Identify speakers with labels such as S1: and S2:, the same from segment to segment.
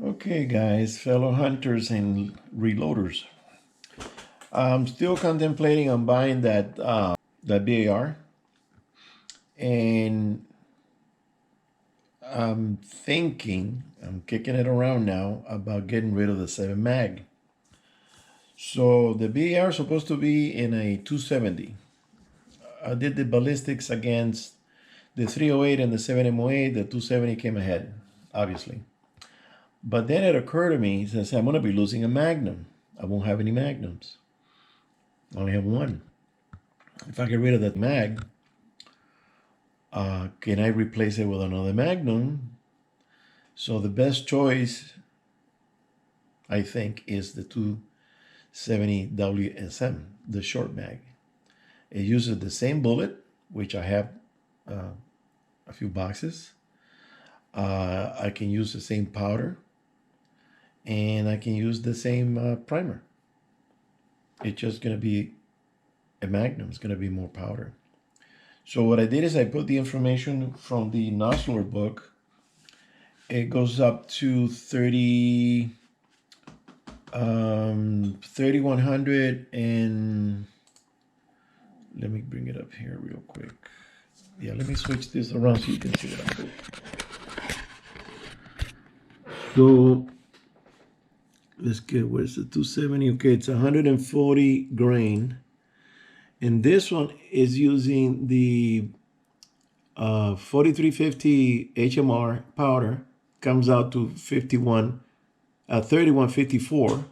S1: Okay, guys, fellow hunters and reloaders. I'm still contemplating on buying that BAR, and I'm kicking it around now about getting rid of the 7 mag. So the BAR is supposed to be in a 270. I did the ballistics against the 308 and the 7MOA. The 270 came ahead, obviously. But then it occurred to me, since I'm going to be losing a Magnum, I won't have any Magnums. I only have one. If I get rid of that mag, can I replace it with another Magnum? So the best choice, I think, is the 270 WSM, the short mag. It uses the same bullet, which I have a few boxes. I can use the same powder, and I can use the same primer. It's just going to be a Magnum. It's going to be more powder. So what I did is I put the information from the Nosler book. It goes up to 3100, and let me bring it up here real quick. Yeah, let me switch this around so you can see what I'm doing. So let's get, where's the 270? Okay, it's 140 grain. And this one is using the 4350 HMR powder. Comes out to 3154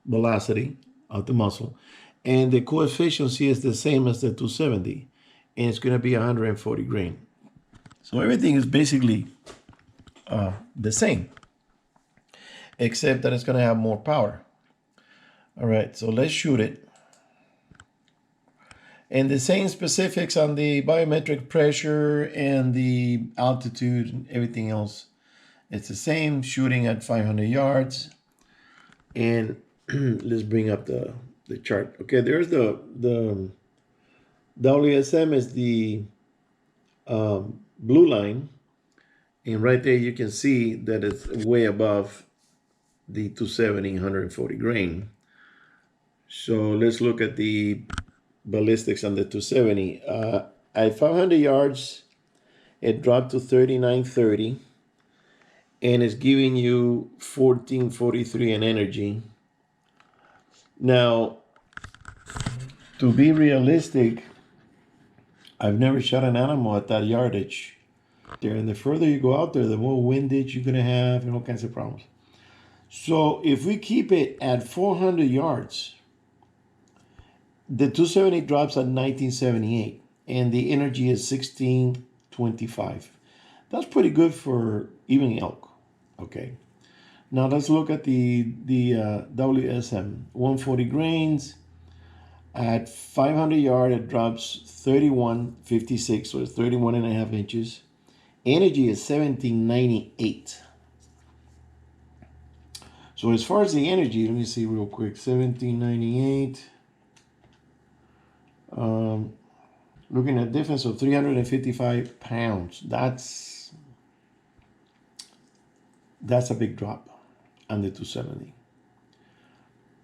S1: velocity of the muzzle. And the coefficient is the same as the 270. And it's going to be 140 grain. So everything is basically the same, except that it's going to have more power. All right, so let's shoot it. And the same specifics on the biometric pressure and the altitude and everything else. It's the same, shooting at 500 yards. And let's bring up the chart. Okay, there's the WSM is the blue line. And right there you can see that it's way above the 270, 140 grain. So let's look at the ballistics on the 270. At 500 yards, it dropped to 3930, and it's giving you 1443 in energy. Now, to be realistic, I've never shot an animal at that yardage there. And the further you go out there, the more windage you're going to have and all kinds of problems. So if we keep it at 400 yards, the 270 drops at 1978, and the energy is 1625. That's pretty good for even elk. Okay. Now let's look at the WSM. 140 grains. At 500 yard, it drops 3156, so it's 31 and a half inches. Energy is 1798. So as far as the energy, let me see real quick. 1798. Looking at difference of 355 pounds. That's a big drop on the 270.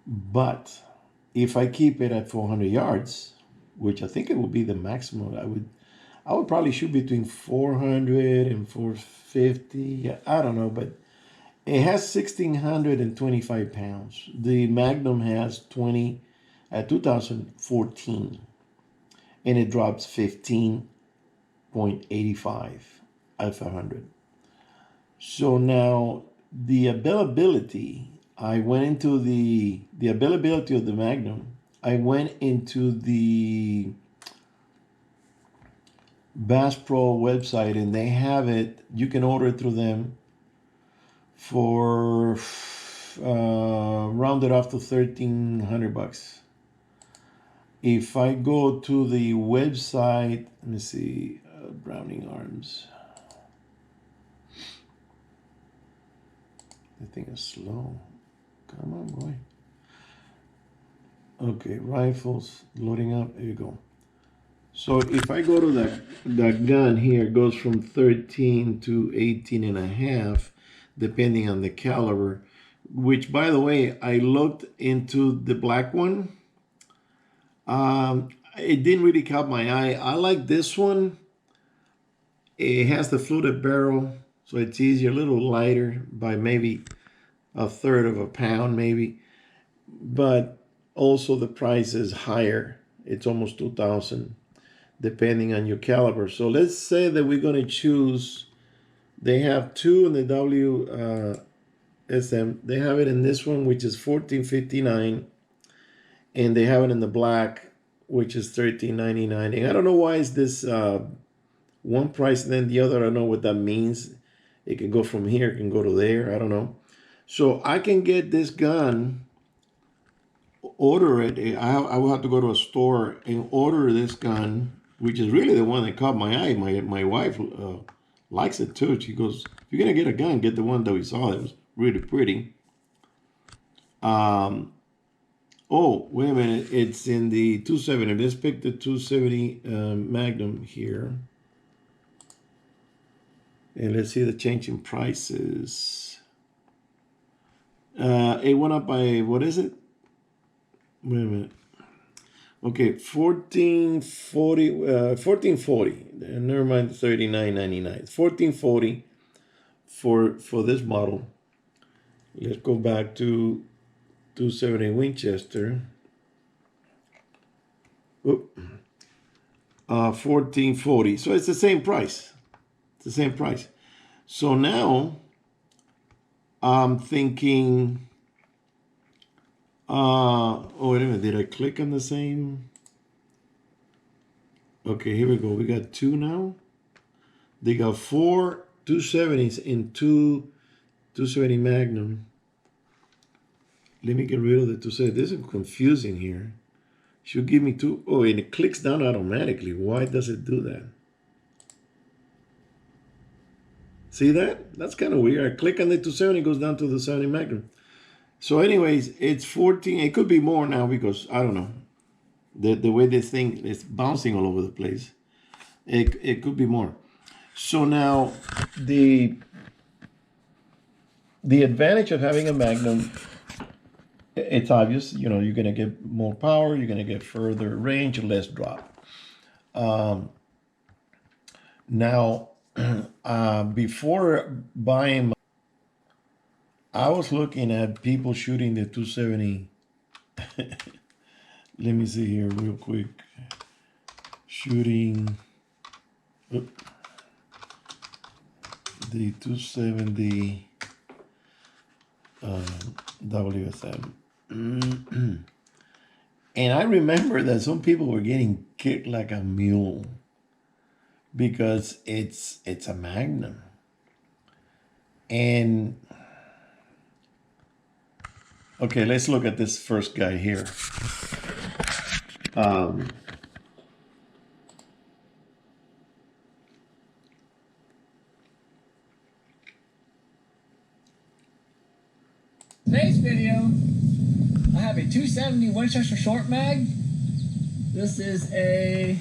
S1: But if I keep it at 400 yards, which I think it will be the maximum, I would probably shoot between 400 and 450. I don't know, but it has 1,625 pounds. The Magnum has 2014. And it drops 15.85 at 500. So now the availability, I went into the availability of the Magnum. I went into the Bass Pro website, and they have it. You can order it through them for rounded off to $1,300. If I go to the website, let me see, Browning Arms. The thing is slow. Come on, boy. Okay, rifles, loading up, there you go. So if I go to that gun here, it goes from 13 to 18 and a half. depending on the caliber. Which, by the way, I looked into the black one. It didn't really caught my eye. I like this one. It has the fluted barrel, so it's easier, a little lighter by maybe a third of a pound, maybe. But also the price is higher. It's almost 2,000, depending on your caliber. So let's say that we're going to choose. They have two in the WSM. They have it in this one, which is $14.59, and they have it in the black, which is $13.99. And I don't know why is this one price and then the other. I don't know what that means. It can go from here, it can go to there. I don't know. So I can get this gun, order it. I will have to go to a store and order this gun, which is really the one that caught my eye. My wife likes it too. She goes, if you're going to get a gun, get the one that we saw. It was really pretty. Oh, wait a minute. It's in the 270. Let's pick the 270 Magnum here. And let's see the change in prices. It went up by, what is it? Wait a minute. Okay, 1440. 1440. Never mind, 39.99. 1440 for this model. Let's go back to 270 Winchester. Oop. 1440. So it's the same price. It's the same price. So now I'm thinking. Oh, wait a minute. Did I click on the same? Okay, here we go. We got two now. They got four 270s in 270 Magnum. Let me get rid of the 270. This is confusing here. Should give me two. Oh, and it clicks down automatically. Why does it do that? See that? That's kind of weird. I click on the 270, it goes down to the 70 Magnum. So anyways, it's 14. It could be more now because, I don't know. The way this thing is bouncing all over the place. It could be more. So now, the advantage of having a Magnum, it's obvious. You know, you're going to get more power. You're going to get further range, less drop. Now, before buying, I was looking at people shooting the 270. Let me see here real quick. Shooting the 270 WSM. And I remember that some people were getting kicked like a mule because it's a Magnum. And okay, let's look at this first guy here.
S2: Today's video, I have a 270 Winchester Short Mag. This is a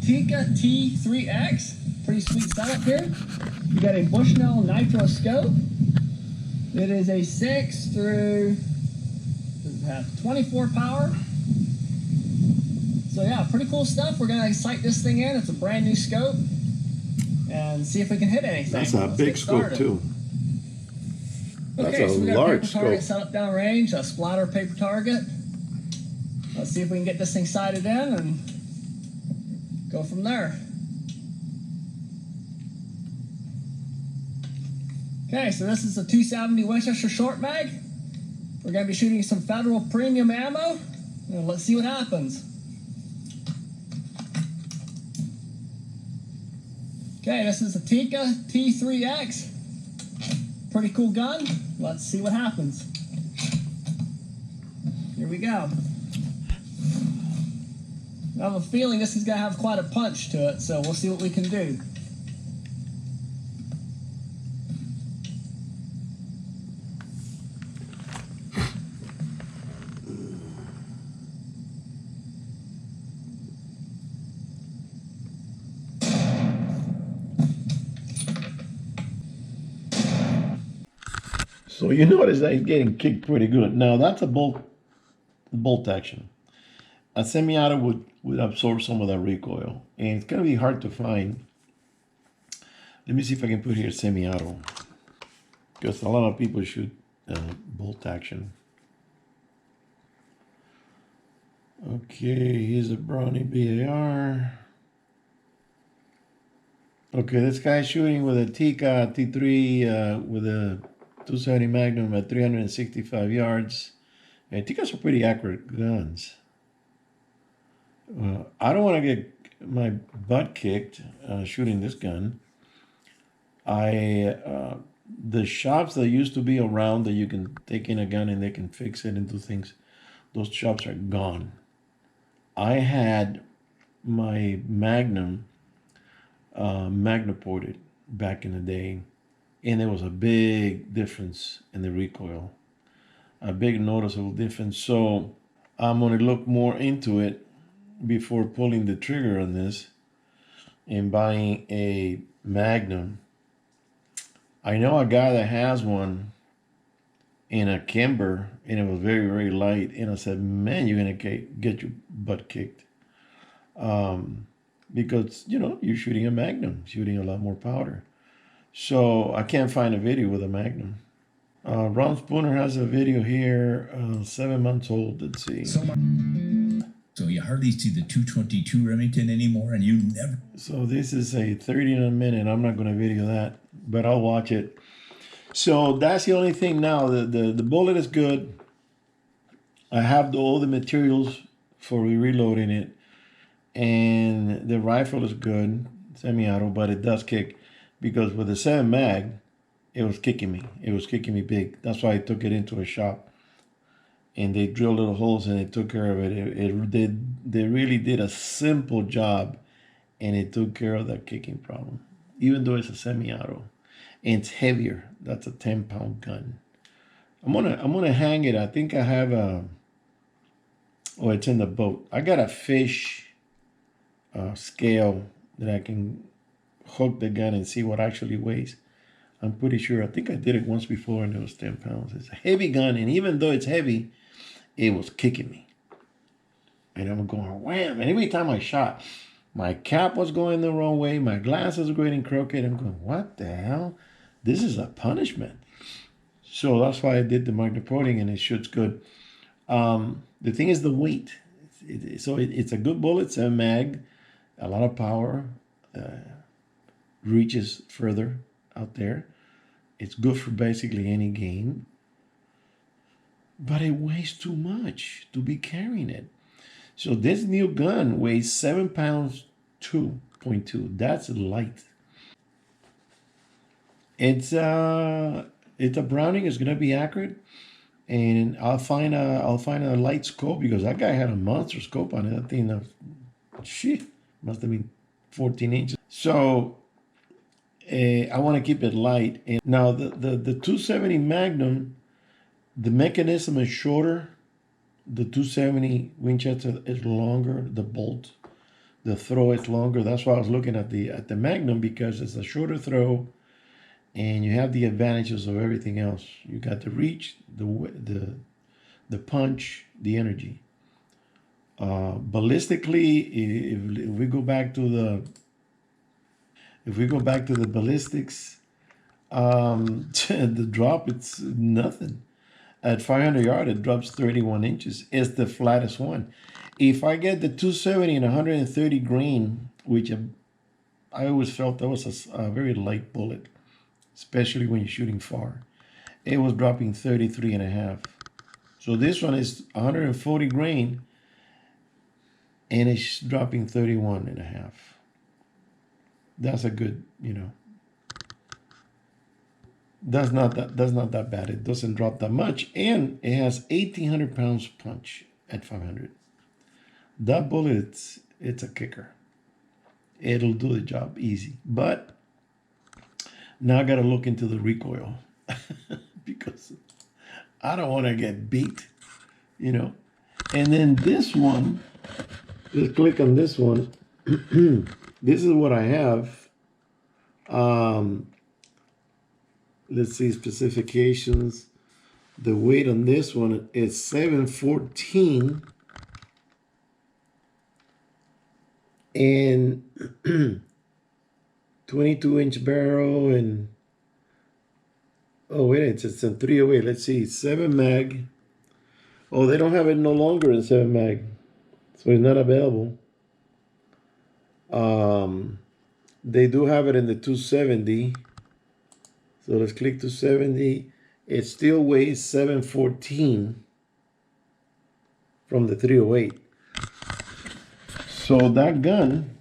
S2: Tikka T3X. Pretty sweet setup here. You got a Bushnell Nitro scope. It is a 6 through, does it have 24 power? So yeah, pretty cool stuff. We're gonna sight this thing in. It's a brand new scope and see if we can hit anything.
S1: That's a big scope too.
S2: Okay, so we got a paper target set up downrange, a splatter paper target. Let's see if we can get this thing sighted in and go from there. Okay, so this is a 270 Winchester Short Mag. We're going to be shooting some Federal Premium ammo, and let's see what happens. Okay, this is a Tikka T3X. Pretty cool gun. Let's see what happens. Here we go. I have a feeling this is going to have quite a punch to it, so we'll see what we can do.
S1: So you notice that he's getting kicked pretty good. Now that's a bolt action. A semi-auto would absorb some of that recoil, and it's gonna be hard to find. Let me see if I can put here semi-auto, because a lot of people shoot bolt action. Okay, here's a Brownie BAR. Okay, this guy's shooting with a Tikka T3 with a 270 Magnum at 365 yards. And Tikkas are pretty accurate guns. I don't want to get my butt kicked shooting this gun. The shops that used to be around that you can take in a gun and they can fix it and do things, those shops are gone. I had my Magnum Magnaported back in the day, and there was a big difference in the recoil, a big noticeable difference. So I'm going to look more into it before pulling the trigger on this and buying a Magnum. I know a guy that has one in a Kimber, and it was very, very light. And I said, man, you're going to get your butt kicked. Because, you know, you're shooting a Magnum, shooting a lot more powder. So I can't find a video with a Magnum. Ron Spooner has a video here, 7 months old. Let's see.
S3: So you hardly see the 222 Remington anymore, and you never.
S1: So this is a 30 in a minute. I'm not going to video that, but I'll watch it. So that's the only thing now. The bullet is good. I have all the materials for reloading it. And the rifle is good, semi-auto, but it does kick. Because with the 7 mag, it was kicking me. It was kicking me big. That's why I took it into a shop. And they drilled little holes and they took care of it. They really did a simple job, and it took care of that kicking problem. Even though it's a semi-auto. And it's heavier. That's a 10-pound gun. I'm gonna hang it. I think I have a... Oh, it's in the boat. I got a fish scale that I can hook the gun and see what actually weighs. I'm pretty sure. I think I did it once before and it was 10 pounds. It's a heavy gun, and even though it's heavy, it was kicking me. And I'm going wham. And every time I shot, my cap was going the wrong way. My glasses were getting crooked. I'm going, what the hell? This is a punishment. So that's why I did the Magnaporting, and it shoots good. The thing is the weight. It's a good bullet. It's a mag. A lot of power, reaches further out there. It's good for basically any game, but it weighs too much to be carrying it. So this new gun weighs 7 pounds 2.2. That's light. It's a Browning. It's gonna be accurate, and I'll find a light scope, because that guy had a monster scope on it. That thing, shit. Must have been 14 inches. So I want to keep it light. And now the 270 Magnum, the mechanism is shorter. The 270 Winchester is longer. The bolt, the throw is longer. That's why I was looking at the Magnum, because it's a shorter throw, and you have the advantages of everything else. You got the reach, the punch, the energy. Ballistically, if we go back to the ballistics, the drop, it's nothing. At 500 yards, it drops 31 inches. It's the flattest one. If I get the 270 and 130 grain, which I always felt that was a very light bullet, especially when you're shooting far, it was dropping 33 and a half. So this one is 140 grain, and it's dropping 31 and a half. That's a good, that's not that bad. It doesn't drop that much, and it has 1,800 pounds punch at 500. That bullet, it's a kicker. It'll do the job easy. But now I got to look into the recoil because I don't want to get beat, And then this one, let's click on this one. This is what I have. Let's see specifications. The weight on this one is 714 and 22-inch barrel and oh wait, it's a 308. Let's see, 7 mag. Oh, they don't have it no longer in 7 mag, so it's not available. They do have it in the 270. So let's click 270. It still weighs 714 from the 308. So that gun,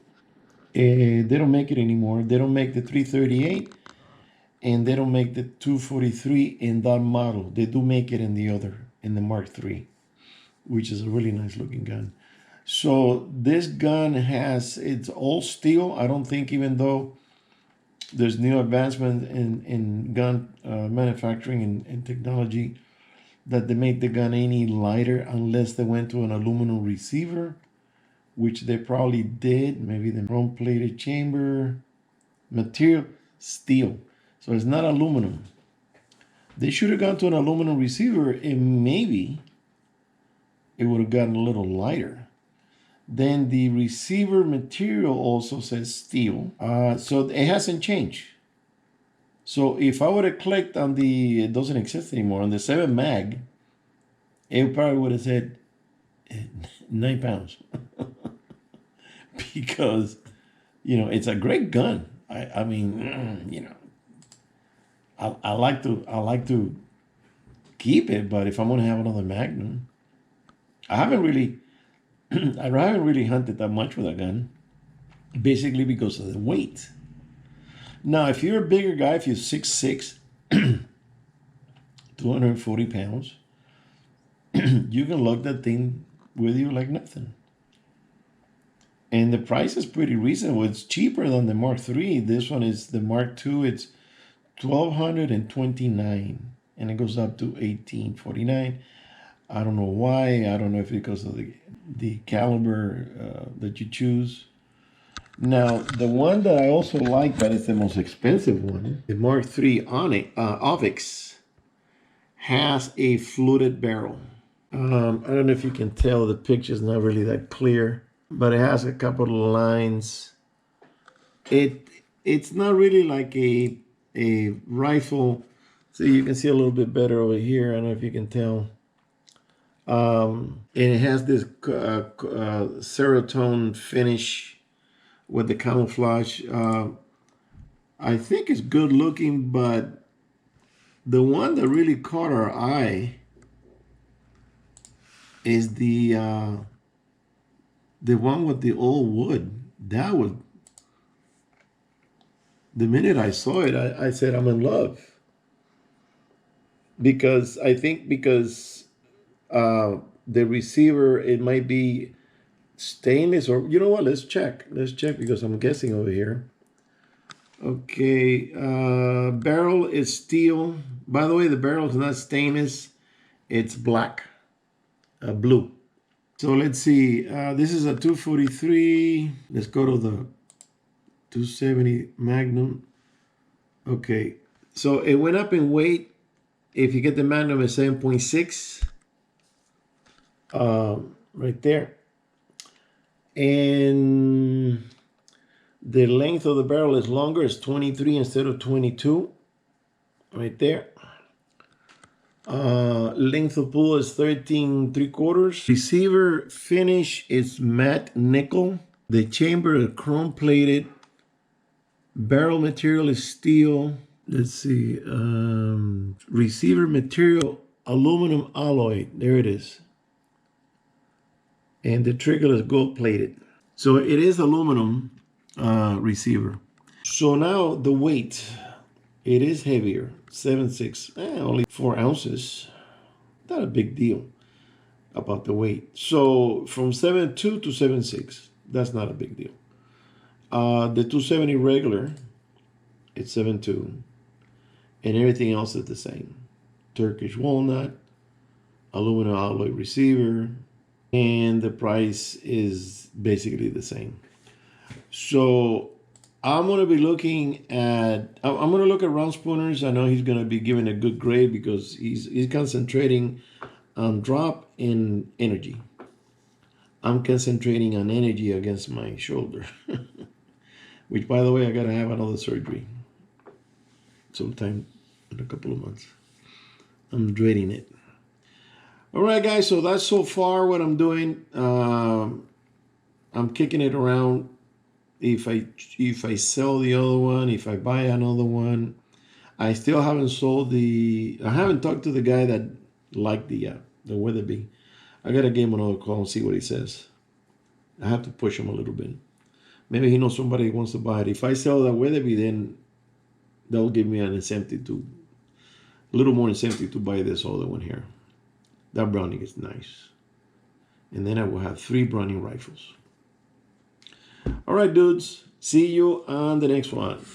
S1: they don't make it anymore. They don't make the 338 and they don't make the 243 in that model. They do make it in the other, in the Mark III, which is a really nice looking gun. So this gun it's all steel. I don't think, even though there's new advancement in gun manufacturing and technology, that they make the gun any lighter unless they went to an aluminum receiver, which they probably did. Maybe the chrome plated chamber, material, steel. So it's not aluminum. They should have gone to an aluminum receiver and maybe it would have gotten a little lighter. Then the receiver material also says steel. So it hasn't changed. So if I would have clicked on it doesn't exist anymore, on the 7 mag, it probably would have said 9 pounds. Because, it's a great gun. I mean, I like to keep it, but if I'm gonna have another Magnum, I haven't really hunted that much with a gun, basically because of the weight. Now, if you're a bigger guy, if you're 6'6", 240 pounds, you can lug that thing with you like nothing. And the price is pretty reasonable. It's cheaper than the Mark III. This one is the Mark II. It's $1,229, and it goes up to $1,849. I don't know why. I don't know if it's because of the caliber that you choose. Now, the one that I also like, but it's the most expensive one, the Mark III Ovix, has a fluted barrel. I don't know if you can tell, the picture's not really that clear, but it has a couple of lines. It's not really like a rifle. So you can see a little bit better over here. I don't know if you can tell. And it has this Ceratone finish with the camouflage. I think it's good looking, but the one that really caught our eye is the one with the old wood. That was, the minute I saw it, I said I'm in love. Because the receiver, it might be stainless, or you know what, let's check because I'm guessing over here. Okay, barrel is steel. By the way, the barrel is not stainless, it's black, blue. So let's see, this is a 243. Let's go to the 270 Magnum. Okay, so it went up in weight. If you get the Magnum, it's 7.6, right there. And the length of the barrel is longer. It's 23 instead of 22, right there. Length of pull is 13 3/4. Receiver finish is matte nickel. The chamber is chrome plated. Barrel material is steel. Let's see. Receiver material, aluminum alloy. There it is. And the trigger is gold plated. So it is aluminum receiver. So now the weight, it is heavier, 7.6, only 4 ounces. Not a big deal about the weight. So from 7.2 to 7.6, that's not a big deal. The 270 regular, it's 7.2, and everything else is the same. Turkish walnut, aluminum alloy receiver, and the price is basically the same. So I'm gonna be looking at. I'm gonna look at Ron Spooners. I know he's gonna be giving a good grade because he's concentrating on drop in energy. I'm concentrating on energy against my shoulder, which, by the way, I gotta have another surgery sometime in a couple of months. I'm dreading it. All right, guys. So that's so far what I'm doing. I'm kicking it around. If I sell the other one, if I buy another one, I still haven't sold the. I haven't talked to the guy that liked the Weatherby. I gotta give him another call and see what he says. I have to push him a little bit. Maybe he knows somebody who wants to buy it. If I sell that Weatherby, then they'll give me an incentive a little more incentive to buy this other one here. That Browning is nice. And then I will have 3 Browning rifles. All right, dudes. See you on the next one.